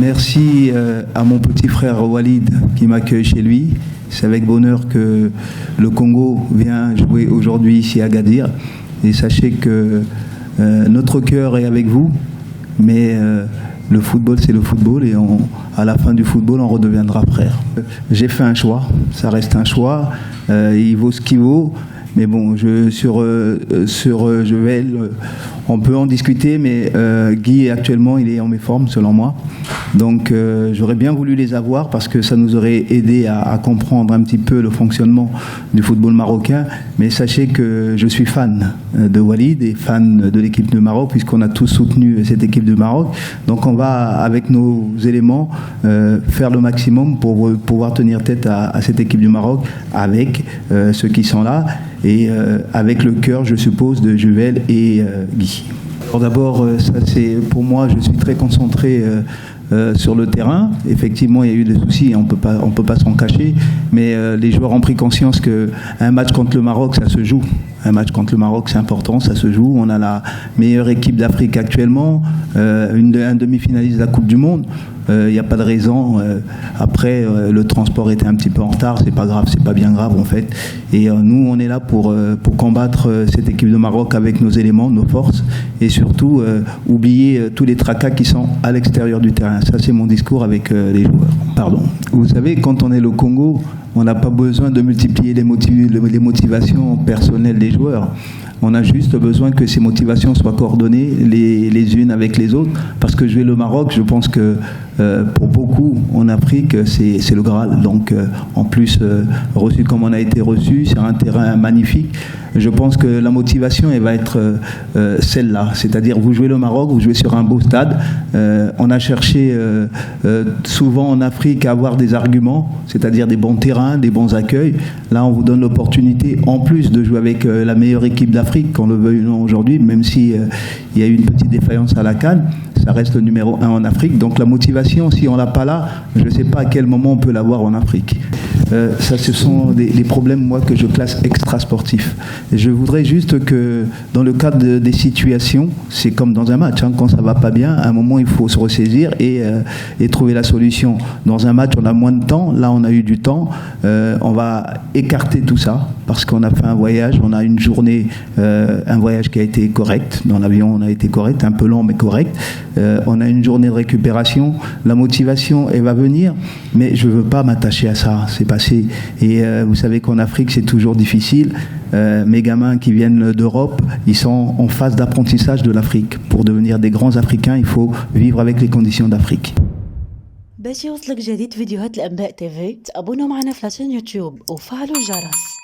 Merci à mon petit frère Walid qui m'accueille chez lui. C'est avec bonheur que le Congo vient jouer aujourd'hui ici à Agadir. Et sachez que notre cœur est avec vous, mais le football, c'est le football et à la fin du football, on redeviendra frère. J'ai fait un choix, ça reste un choix, il vaut ce qu'il vaut. Mais bon, sur Jovel, on peut en discuter, mais Guy, actuellement, il est en méforme, selon moi. Donc, j'aurais bien voulu les avoir parce que ça nous aurait aidé à comprendre un petit peu le fonctionnement du football marocain. Mais sachez que je suis fan de Walid et fan de l'équipe de Maroc, puisqu'on a tous soutenu cette équipe de Maroc. Donc, on va, avec nos éléments, faire le maximum pour pouvoir tenir tête à cette équipe du Maroc avec ceux qui sont là. Et avec le cœur, je suppose, de Juvel et Guy. Alors d'abord, ça c'est pour moi, je suis très concentré sur le terrain. Effectivement, il y a eu des soucis, on peut pas s'en cacher, mais les joueurs ont pris conscience qu'un match contre le Maroc, ça se joue. Un match contre le Maroc, c'est important, ça se joue. On a la meilleure équipe d'Afrique actuellement, un demi-finaliste de la Coupe du Monde. Il n'y a pas de raison. Après, le transport était un petit peu en retard, c'est pas grave, c'est pas bien grave en fait. Et nous, on est là pour combattre cette équipe de Maroc avec nos éléments, nos forces, et surtout oublier tous les tracas qui sont à l'extérieur du terrain. Ça, c'est mon discours avec les joueurs. Pardon. Vous savez, quand on est le Congo, on n'a pas besoin de multiplier les motivations personnelles des joueurs. On a juste besoin que ces motivations soient coordonnées les unes avec les autres. Parce que jouer le Maroc, je pense que pour beaucoup en Afrique, c'est le Graal. Donc en plus, reçu comme on a été reçu, c'est un terrain magnifique. Je pense que la motivation, elle va être celle-là. C'est-à-dire, vous jouez le Maroc, vous jouez sur un beau stade. On a cherché souvent en Afrique à avoir des arguments, c'est-à-dire des bons terrains, des bons accueils. Là, on vous donne l'opportunité, en plus de jouer avec la meilleure équipe d'Afrique, qu'on le veuille ou non aujourd'hui, même si il y a eu une petite défaillance à la CAN, ça reste le numéro 1 en Afrique. Donc la motivation, si on l'a pas là, je ne sais pas à quel moment on peut l'avoir en Afrique. Ça, ce sont des problèmes, moi, que je classe extra-sportifs. Et je voudrais juste que, dans le cadre des situations, c'est comme dans un match, hein, quand ça ne va pas bien, à un moment, il faut se ressaisir et trouver la solution. Dans un match, on a moins de temps. Là, on a eu du temps. On va écarter tout ça, parce qu'on a fait un voyage. On a une journée, un voyage qui a été correct. Dans l'avion, on a été correct, un peu lent, mais correct. On a une journée de récupération. La motivation, elle va venir, mais je ne veux pas m'attacher à ça. C'est passé. Et vous savez qu'en Afrique, c'est toujours difficile. Mes gamins qui viennent d'Europe, ils sont en phase d'apprentissage de l'Afrique. Pour devenir des grands Africains, il faut vivre avec les conditions d'Afrique. باش يوصلك جديد فيديوهات الأنباء تيفي تابونوا معنا في لاشين يوتيوب وفعلوا الجرس.